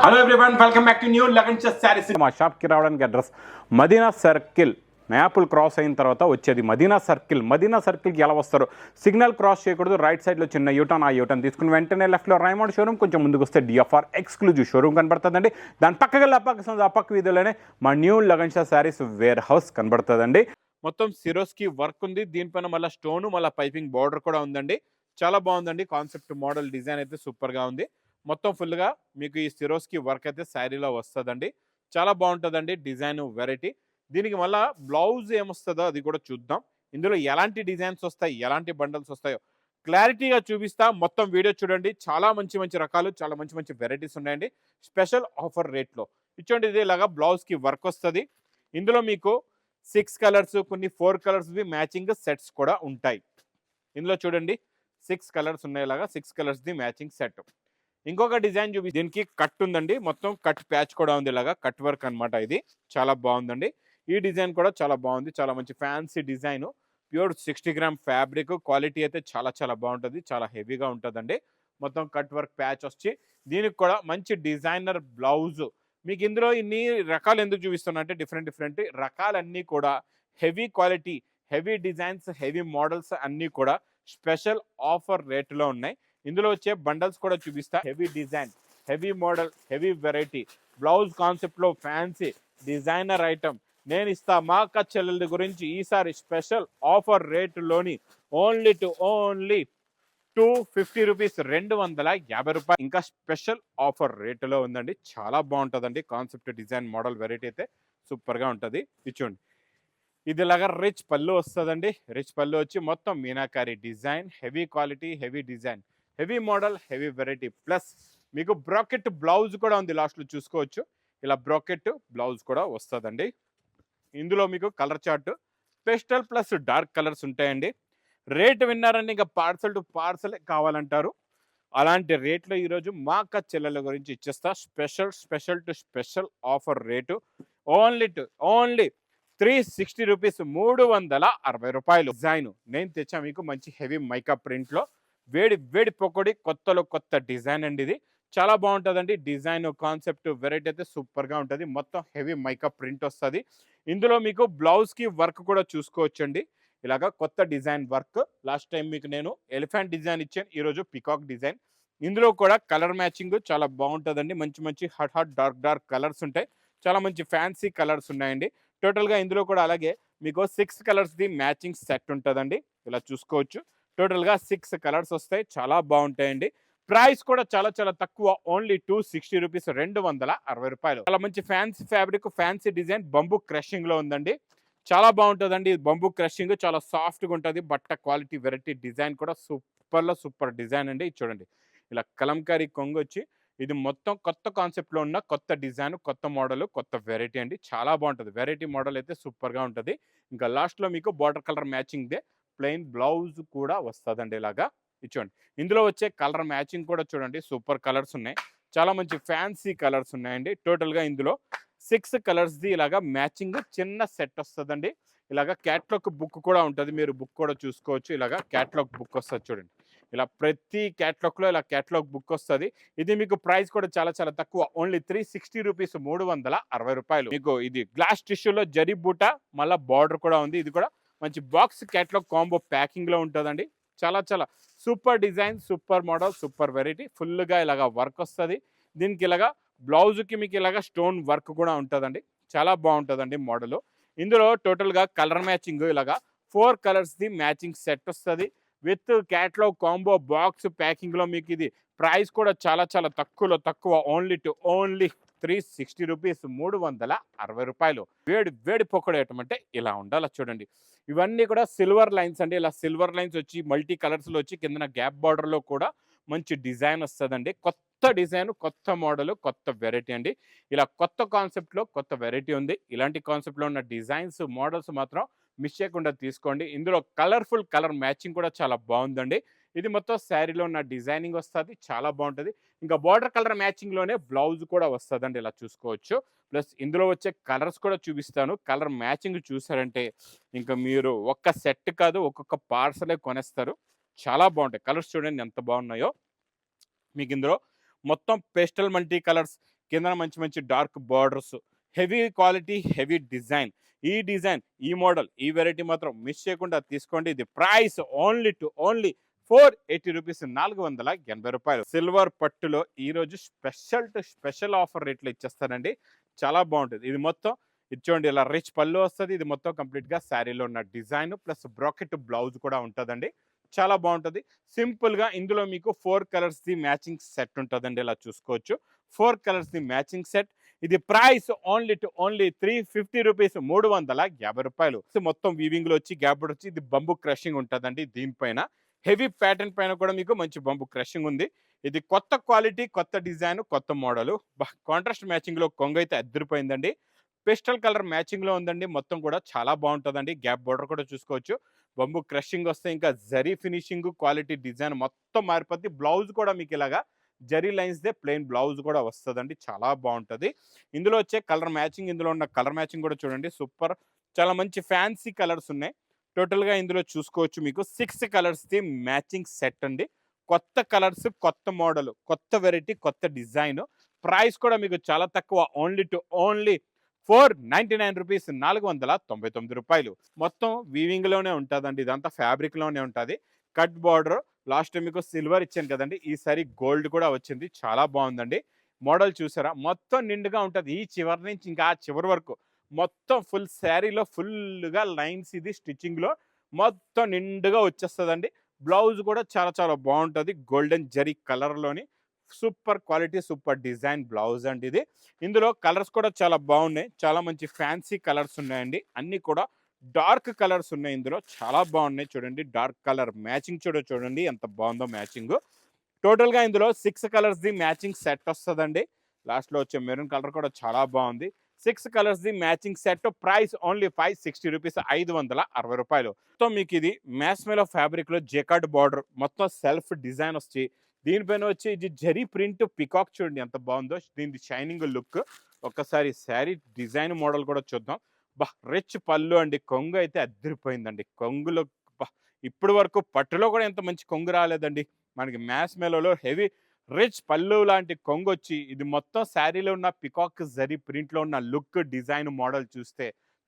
Hello everyone, welcome back to new Lagansha Sarees. మా షాప్కి రావడానికి అడ్రస్ మదీనా సర్కిల్. మ్యాపుల్ క్రాస్ అయిన తర్వాత వచ్చేది మదీనా సర్కిల్. మదీనా సర్కిల్కి ఎలా వస్తారు? సిగ్నల్ క్రాస్ చేయకూడదు. రైట్ సైడ్లో చిన్న యూటర్న్, ఆ యూటర్న్ తీసుకుని వెంటనే లెఫ్ట్లో రైమండ్ షోరూమ్, కొంచెం ముందుకు వస్తే డిఎఫ్ఆర్ ఎక్స్క్లూజివ్ షోరూమ్ కనబడుతుందండి. దాని పక్కకి ఆ పక్క వీధిలోనే మా new Lagansha sarees warehouse కనబడుతుందండి. మొత్తం సిరోస్కి వర్క్ ఉంది. దీనిపైన మళ్ళీ స్టోను, మళ్ళీ పైపింగ్ బార్డర్ కూడా ఉందండి. చాలా బాగుందండి. కాన్సెప్ట్ మోడల్ డిజైన్ అయితే సూపర్గా ఉంది. మొత్తం ఫుల్గా మీకు ఈ సిరోస్కి వర్క్ అయితే శారీలో వస్తుందండి. చాలా బాగుంటుందండి డిజైన్, వెరైటీ. దీనికి మళ్ళీ బ్లౌజ్ ఏమొస్తుందో అది కూడా చూద్దాం. ఇందులో ఎలాంటి డిజైన్స్ వస్తాయి, ఎలాంటి బండల్స్ వస్తాయో క్లారిటీగా చూపిస్తా. మొత్తం వీడియో చూడండి. చాలా మంచి మంచి రకాలు, చాలా మంచి మంచి వెరైటీస్ ఉన్నాయండి. స్పెషల్ ఆఫర్ రేట్లో ఇచ్చోండి. ఇది ఇలాగా బ్లౌజ్కి వర్క్ వస్తుంది. ఇందులో మీకు 6 కలర్స్, కొన్ని 4 కలర్స్వి మ్యాచింగ్ సెట్స్ కూడా ఉంటాయి. ఇందులో చూడండి 6 కలర్స్ ఉన్నాయి. ఇలాగా 6 కలర్స్ది మ్యాచింగ్ సెట్. ఇంకొక డిజైన్ చూపి, దీనికి కట్ ఉందండి. మొత్తం కట్ ప్యాచ్ కూడా ఉంది. ఇలాగా కట్ వర్క్ అనమాట. ఇది చాలా బాగుందండి. ఈ డిజైన్ కూడా చాలా బాగుంది. చాలా మంచి fancy design. Pure 60 gram fabric. Quality అయితే చాలా చాలా బాగుంటుంది. చాలా హెవీగా ఉంటుందండి. మొత్తం కట్ వర్క్ ప్యాచ్ వచ్చి దీనికి కూడా మంచి డిజైనర్ బ్లౌజ్. మీకు ఇందులో ఇన్ని రకాలు ఎందుకు చూపిస్తున్నా అంటే డిఫరెంట్ రకాలన్నీ కూడా heavy quality, heavy designs, heavy models అన్నీ కూడా స్పెషల్ ఆఫర్ రేట్లో ఉన్నాయి. ఇందులో వచ్చే బండల్స్ కూడా చూపిస్తా. Heavy design, heavy model, heavy variety, blouse కాన్సెప్ట్లో ఫ్యాన్సీ డిజైనర్ ఐటమ్ నేను ఇస్తా. మా అక్క చెల్లెల గురించి ఈసారి స్పెషల్ ఆఫర్ రేటులోని ఓన్లీ 250 రూపీస్, 250 రూపాయలు. ఇంకా స్పెషల్ ఆఫర్ రేటులో ఉందండి. చాలా బాగుంటుందండి. కాన్సెప్ట్ డిజైన్ మోడల్ వెరైటీ అయితే సూపర్గా ఉంటుంది. ఇచ్చోండి, ఇది ఇలాగా రిచ్ పళ్ళు వస్తుందండి. రిచ్ పళ్ళు వచ్చి మొత్తం meenakari design, heavy quality, heavy design, heavy model, heavy variety. Plus మీకు బ్రాకెట్ బ్లౌజ్ కూడా ఉంది. లాస్ట్లో చూసుకోవచ్చు. ఇలా బ్రాకెట్ బ్లౌజ్ కూడా వస్తుందండి. ఇందులో మీకు colour chart, pastel plus dark colours ఉంటాయండి. రేట్ విన్నారని ఇంకా పార్సల్ టు పార్సలే కావాలంటారు. అలాంటి రేట్లో ఈరోజు మా అక్క చెల్లెల గురించి ఇచ్చేస్తా. Special offer rate only 360 rupees, 360 రూపాయలు. డిజైన్ నేను తెచ్చా మీకు మంచి హెవీ మైకా ప్రింట్లో. వేడి పొక్కడి కొత్తలో కొత్త డిజైన్ అండి. ఇది చాలా బాగుంటుందండి. డిజైన్, కాన్సెప్ట్, వెరైటీ అయితే సూపర్గా ఉంటుంది. మొత్తం హెవీ మైకా ప్రింట్ వస్తుంది. ఇందులో మీకు బ్లౌజ్కి వర్క్ కూడా చూసుకోవచ్చండి. ఇలాగా కొత్త డిజైన్ వర్క్. లాస్ట్ టైం మీకు నేను ఎలిఫెంట్ డిజైన్ ఇచ్చాను, ఈరోజు పికాక్ డిజైన్. ఇందులో కూడా కలర్ మ్యాచింగ్ చాలా బాగుంటుందండి. మంచి హాట్ డార్క్ కలర్స్ ఉంటాయి. చాలా మంచి ఫ్యాన్సీ కలర్స్ ఉన్నాయండి. టోటల్గా ఇందులో కూడా అలాగే మీకు 6 కలర్స్ది మ్యాచింగ్ సెట్ ఉంటుందండి. ఇలా చూసుకోవచ్చు. టోటల్గా 6 కలర్స్ వస్తాయి. చాలా బాగుంటాయండి. ప్రైస్ కూడా చాలా చాలా తక్కువ. ఓన్లీ 260 రూపీస్, 260 రూపాయలు. చాలా మంచి ఫ్యాన్సీ ఫ్యాబ్రిక్, ఫ్యాన్సీ డిజైన్ బంబూ క్రషింగ్లో ఉందండి. చాలా బాగుంటుందండి. బంబూ క్రషింగ్ చాలా సాఫ్ట్గా ఉంటుంది. బట్ట క్వాలిటీ, వెరైటీ, డిజైన్ కూడా సూపర్ డిజైన్ అండి. చూడండి, ఇలా కలంకారీ కొంగు వచ్చి ఇది మొత్తం కొత్త కాన్సెప్ట్లో ఉన్న కొత్త డిజైన్, కొత్త మోడల్, కొత్త వెరైటీ అండి. చాలా బాగుంటుంది. వెరైటీ మోడల్ అయితే సూపర్గా ఉంటుంది. ఇంకా లాస్ట్లో మీకు బార్డర్ కలర్ మ్యాచింగ్దే ప్లెయిన్ బ్లౌజ్ కూడా వస్తుందండి. ఇలాగా ఇచ్చోండి. ఇందులో వచ్చే కలర్ మ్యాచింగ్ కూడా చూడండి, సూపర్ కలర్స్ ఉన్నాయి. చాలా మంచి ఫ్యాన్సీ కలర్స్ ఉన్నాయండి. టోటల్గా ఇందులో 6 కలర్స్ది ఇలాగా మ్యాచింగ్ చిన్న సెట్ వస్తుందండి. ఇలాగా క్యాట్లాగ్ బుక్ కూడా ఉంటుంది. మీరు బుక్ కూడా చూసుకోవచ్చు. ఇలాగా క్యాట్లాగ్ బుక్ వస్తుంది చూడండి. ఇలా ప్రతి క్యాట్లాగ్లో ఇలా క్యాట్లాగ్ బుక్ వస్తుంది. ఇది మీకు ప్రైస్ కూడా చాలా చాలా తక్కువ. ఓన్లీ 360 రూపీస్, 360 రూపాయలు. మీకు ఇది గ్లాస్ టిష్యూలో జరీ బూట, మళ్ళీ బార్డర్ కూడా ఉంది. ఇది కూడా మంచి బాక్స్ క్యాట్లాగ్ కాంబో ప్యాకింగ్లో ఉంటుందండి. చాలా చాలా super design, super model, super variety. ఫుల్గా ఇలాగా వర్క్ వస్తుంది. దీనికి ఇలాగా బ్లౌజ్కి మీకు ఇలాగా స్టోన్ వర్క్ కూడా ఉంటుందండి. చాలా బాగుంటుందండి మోడల్. ఇందులో టోటల్గా కలర్ మ్యాచింగ్ ఇలాగా 4 కలర్స్ది మ్యాచింగ్ సెట్ వస్తుంది. విత్ క్యాట్లాగ్ కాంబో బాక్స్ ప్యాకింగ్లో మీకు ఇది ప్రైస్ కూడా చాలా చాలా తక్కువ. ఓన్లీ 360 రూపీస్, 360 రూపాయలు. వేడి పొక్కడేయటం అంటే ఇలా ఉండాలి. చూడండి, ఇవన్నీ కూడా సిల్వర్ లైన్స్ అండి. ఇలా సిల్వర్ లైన్స్ వచ్చి మల్టీ కలర్స్లో వచ్చి కిందన గ్యాప్ బార్డర్లో కూడా మంచి డిజైన్ వస్తుందండి. కొత్త డిజైన్, కొత్త మోడల్, కొత్త వెరైటీ అండి. ఇలా కొత్త కాన్సెప్ట్లో కొత్త వెరైటీ ఉంది. ఇలాంటి కాన్సెప్ట్లో ఉన్న డిజైన్స్, మోడల్స్ మాత్రం మిస్ చేయకుండా తీసుకోండి. ఇందులో కలర్ఫుల్ కలర్ మ్యాచింగ్ కూడా చాలా బాగుందండి. ఇది మొత్తం శారీలో ఉన్న డిజైనింగ్ వస్తుంది. చాలా బాగుంటుంది. ఇంకా బార్డర్ కలర్ మ్యాచింగ్లోనే బ్లౌజ్ కూడా వస్తుందండి. ఇలా చూసుకోవచ్చు. ప్లస్ ఇందులో వచ్చే కలర్స్ కూడా చూపిస్తాను. కలర్ మ్యాచింగ్ చూసారంటే ఇంకా మీరు ఒక్క సెట్ కాదు, ఒక్కొక్క పార్సలే కొనేస్తారు. చాలా బాగుంటాయి. కలర్స్ చూడండి ఎంత బాగున్నాయో. మీకు ఇందులో మొత్తం పేస్టల్ మల్టీ కలర్స్, కింద మంచి మంచి dark borders, heavy quality, heavy design. ఈ డిజైన్, ఈ మోడల్, ఈ వెరైటీ మాత్రం మిస్ చేయకుండా తీసుకోండి. ఇది price only to only 480 rupees, 480 రూపాయలు. సిల్వర్ పట్టులో ఈరోజు స్పెషల్ టు స్పెషల్ ఆఫర్ రేట్లు ఇచ్చేస్తానండి. చాలా బాగుంటుంది. ఇది మొత్తం ఇది చూడండి, ఇలా రిచ్ పళ్ళు వస్తుంది. ఇది మొత్తం కంప్లీట్గా శారీలో ఉన్న డిజైన్ ప్లస్ బ్రాకెట్ బ్లౌజ్ కూడా ఉంటుందండి. చాలా బాగుంటుంది. సింపుల్గా ఇందులో మీకు 4 కలర్స్ది మ్యాచింగ్ సెట్ ఉంటుందండి. ఇలా చూసుకోవచ్చు, 4 కలర్స్ది మ్యాచింగ్ సెట్. ఇది price only to only 350 rupees, 350 రూపాయలు. మొత్తం వీవింగ్లో వచ్చి గ్యాప్ వచ్చి ఇది బంబు క్రషింగ్ ఉంటుందండి. దీనిపైన హెవీ ప్యాటర్న్ పైన కూడా మీకు మంచి బంబు క్రషింగ్ ఉంది. ఇది కొత్త క్వాలిటీ, కొత్త డిజైన్, కొత్త మోడలు. కాంట్రాస్ట్ మ్యాచింగ్లో కొంగు అయితే అద్దరిపోయిందండి. పేస్టల్ కలర్ మ్యాచింగ్లో ఉందండి. మొత్తం కూడా చాలా బాగుంటుందండి. గ్యాప్ బోర్డర్ కూడా చూసుకోవచ్చు. బంబు క్రషింగ్ వస్తే ఇంకా జరీ ఫినిషింగ్, క్వాలిటీ, డిజైన్ మొత్తం మారిపోద్ది. బ్లౌజ్ కూడా మీకు ఇలాగా జరీ లైన్స్దే ప్లెయిన్ బ్లౌజ్ కూడా వస్తుందండి. చాలా బాగుంటుంది. ఇందులో వచ్చే కలర్ మ్యాచింగ్, ఇందులో ఉన్న కలర్ మ్యాచింగ్ కూడా చూడండి, సూపర్. చాలా మంచి ఫ్యాన్సీ కలర్స్ ఉన్నాయి. టోటల్గా ఇందులో చూసుకోవచ్చు మీకు 6 కలర్స్ది మ్యాచింగ్ సెట్ అండి. కొత్త కలర్స్, కొత్త మోడల్, కొత్త వెరైటీ, కొత్త డిజైన్. ప్రైస్ కూడా మీకు చాలా తక్కువ, ఓన్లీ టు ఓన్లీ 499 రూపీస్, 499 రూపాయలు. మొత్తం వీవింగ్లోనే ఉంటుందండి. ఇదంతా ఫ్యాబ్రిక్లోనే ఉంటుంది. కట్ బార్డర్, లాస్ట్ టైం మీకు సిల్వర్ ఇచ్చాను కదండి, ఈసారి గోల్డ్ కూడా వచ్చింది. చాలా బాగుందండి. మోడల్ చూసారా, మొత్తం నిండుగా ఉంటుంది. ఈ చివరి నుంచి ఇంకా ఆ చివరి వరకు మొత్తం ఫుల్ శారీలో ఫుల్గా లైన్స్, ఇది స్టిచ్చింగ్లో మొత్తం నిండుగా వచ్చేస్తుందండి. బ్లౌజ్ కూడా చాలా చాలా బాగుంటుంది. గోల్డెన్ జరీ కలర్లోని super quality, super design blouse అండి ఇది. ఇందులో కలర్స్ కూడా చాలా బాగున్నాయి. చాలా మంచి ఫ్యాన్సీ కలర్స్ ఉన్నాయండి. అన్నీ కూడా డార్క్ కలర్స్ ఉన్నాయి. ఇందులో చాలా బాగున్నాయి. చూడండి, డార్క్ కలర్ మ్యాచింగ్ చూడండి ఎంత బాగుందో మ్యాచింగ్. టోటల్గా ఇందులో 6 కలర్స్ది మ్యాచింగ్ సెట్ వస్తుందండి. లాస్ట్లో వచ్చే మెరూన్ కలర్ కూడా చాలా బాగుంది. 6 కలర్స్ది matching set. Price only 560 rupees, 560 రూపాయలు. మొత్తం మీకు ఇది మ్యాస్మెలో ఫ్యాబ్రిక్లో జెకార్డ్ బార్డర్, మొత్తం సెల్ఫ్ డిజైన్ వచ్చి దీనిపైన వచ్చి ఇది జరీ ప్రింట్ పికాక్ చూడండి ఎంత బాగుందో. దీని షైనింగ్ లుక్. ఒక్కసారి శారీ డిజైన్ మోడల్ కూడా చూద్దాం. రిచ్ పళ్ళు అండి. కొంగు అయితే అద్దరిపోయిందండి. కొంగులో ఇప్పటి వరకు పట్టులో కూడా ఎంత మంచి కొంగు రాలేదండి. మనకి మ్యాస్ మెలోలో హెవీ రిచ్ పళ్ళు లాంటి కొంగు వచ్చి ఇది మొత్తం శారీలో ఉన్న పికాక్ జరీ ప్రింట్లో ఉన్న లుక్, డిజైన్, మోడల్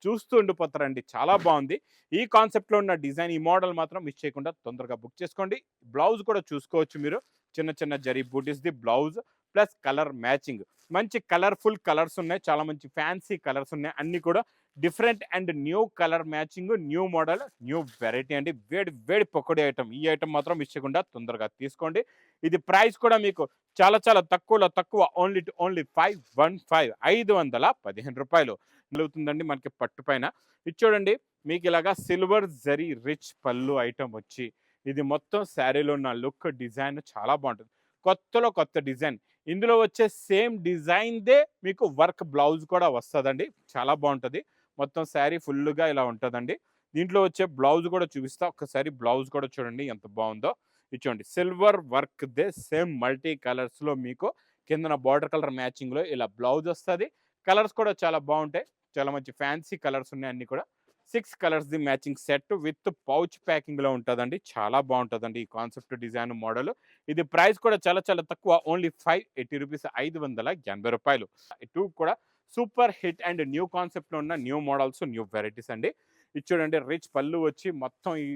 చూస్తూ ఉండిపోతారండి. చాలా బాగుంది. ఈ కాన్సెప్ట్లో ఉన్న డిజైన్, ఈ మోడల్ మాత్రం మిస్ చేయకుండా తొందరగా బుక్ చేసుకోండి. బ్లౌజ్ కూడా చూసుకోవచ్చు మీరు. చిన్న చిన్న జరీ బూటీస్ది బ్లౌజ్ ప్లస్ కలర్ మ్యాచింగ్. మంచి కలర్ఫుల్ కలర్స్ ఉన్నాయి. చాలా మంచి ఫ్యాన్సీ కలర్స్ ఉన్నాయి. అన్నీ కూడా different and new colour matching, new model, new variety అండి. వేడి వేడి పకోడీ ఐటమ్. ఈ ఐటమ్ మాత్రం మిస్ చేయకుండా తొందరగా తీసుకోండి. ఇది ప్రైస్ కూడా మీకు చాలా చాలా తక్కువలో తక్కువ, ఓన్లీ టు ఓన్లీ 515 రూపాయలు అవుతుందండి. మనకి పట్టు పైన ఇది చూడండి, మీకు ఇలాగా సిల్వర్ జరీ రిచ్ పళ్ళు ఐటమ్ వచ్చి ఇది మొత్తం శారీలో ఉన్న లుక్, డిజైన్ చాలా బాగుంటుంది. కొత్తలో కొత్త డిజైన్. ఇందులో వచ్చే సేమ్ డిజైన్దే మీకు వర్క్ బ్లౌజ్ కూడా వస్తుందండి. చాలా బాగుంటుంది. మొత్తం శారీ ఫుల్గా ఇలా ఉంటుందండి. దీంట్లో వచ్చే బ్లౌజ్ కూడా చూపిస్తా. ఒక్కసారి బ్లౌజ్ కూడా చూడండి ఎంత బాగుందో. ఇచ్చోండి, silver work the same multi కలర్స్లో మీకు కిందన బార్డర్ కలర్ మ్యాచింగ్లో ఇలా బ్లౌజ్ వస్తుంది. కలర్స్ కూడా చాలా బాగుంటాయి. చాలా మంచి ఫ్యాన్సీ కలర్స్ ఉన్నాయి. అన్నీ కూడా 6 కలర్స్ది మ్యాచింగ్ సెట్ విత్ పౌచ్ ప్యాకింగ్లో ఉంటుందండి. చాలా బాగుంటుందండి ఈ కాన్సెప్ట్, డిజైన్, మోడల్. ఇది ప్రైస్ కూడా చాలా చాలా తక్కువ, ఓన్లీ 580 రూపీస్, 580 రూపాయలు. టూ కూడా సూపర్ హిట్ అండ్ న్యూ కాన్సెప్ట్లో ఉన్న న్యూ మోడల్స్, న్యూ వెరైటీస్ అండి. ఇది చూడండి, రిచ్ పళ్ళు వచ్చి మొత్తం ఈ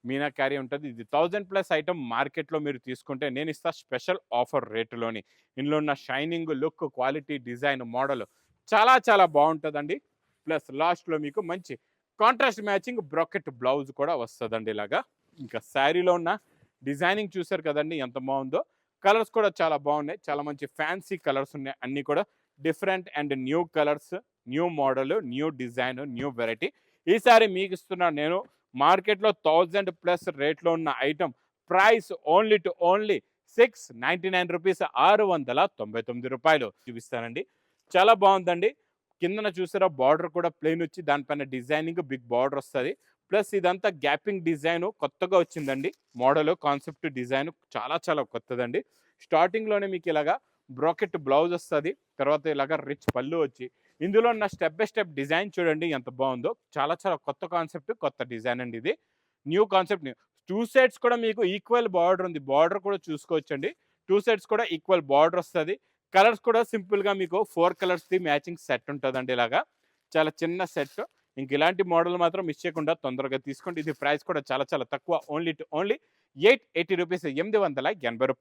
మీనా క్యారీ ఉంటుంది. ఇది 1000+ ఐటమ్ మార్కెట్లో మీరు తీసుకుంటే నేను ఇస్తా స్పెషల్ ఆఫర్ రేటులోని. ఇందులో ఉన్న shining, look, quality, design, model చాలా చాలా బాగుంటుందండి. ప్లస్ లాస్ట్లో మీకు మంచి కాంట్రాస్ట్ మ్యాచింగ్ బ్రాకెట్ బ్లౌజ్ కూడా వస్తుందండి ఇలాగా. ఇంకా శారీలో ఉన్న డిజైనింగ్ చూసారు కదండి ఎంత బాగుందో. కలర్స్ కూడా చాలా బాగున్నాయి. చాలా మంచి ఫ్యాన్సీ కలర్స్ ఉన్నాయి. అన్నీ కూడా different and new colours, new model, new design, new variety. ఈసారి మీకు ఇస్తున్నా నేను మార్కెట్లో 1000+ రేట్లో ఉన్న item price only to only 699 rupees, 699 రూపాయలు చూపిస్తానండి. చాలా బాగుందండి. కిందన చూసారా బార్డర్ కూడా ప్లెయిన్ వచ్చి దానిపైన డిజైనింగ్ బిగ్ బార్డర్ వస్తుంది. ప్లస్ ఇదంతా గ్యాపింగ్ డిజైన్ కొత్తగా వచ్చిందండి. మోడల్, కాన్సెప్ట్, డిజైన్ చాలా చాలా కొత్తదండి. స్టార్టింగ్లోనే మీకు ఇలాగా బ్రాకెట్ బ్లౌజ్ వస్తుంది. తర్వాత ఇలాగా రిచ్ పళ్ళు వచ్చి ఇందులో ఉన్న స్టెప్ బై స్టెప్ డిజైన్ చూడండి ఎంత బాగుందో. చాలా చాలా కొత్త కాన్సెప్ట్, కొత్త డిజైన్ అండి ఇది. New concept. 2 సైడ్స్ కూడా మీకు ఈక్వల్ బార్డర్ ఉంది. బార్డర్ కూడా చూసుకోవచ్చండి. 2 సైడ్స్ కూడా ఈక్వల్ బార్డర్ వస్తుంది. కలర్స్ కూడా సింపుల్గా మీకు 4 కలర్స్ది మ్యాచింగ్ సెట్ ఉంటుందండి. ఇలాగా చాలా చిన్న సెట్. ఇంక ఇలాంటి మోడల్ మాత్రం మిస్ చేయకుండా తొందరగా తీసుకోండి. ఇది ప్రైస్ కూడా చాలా చాలా తక్కువ. ఓన్లీ 880 రూపీస్, రూ. 880.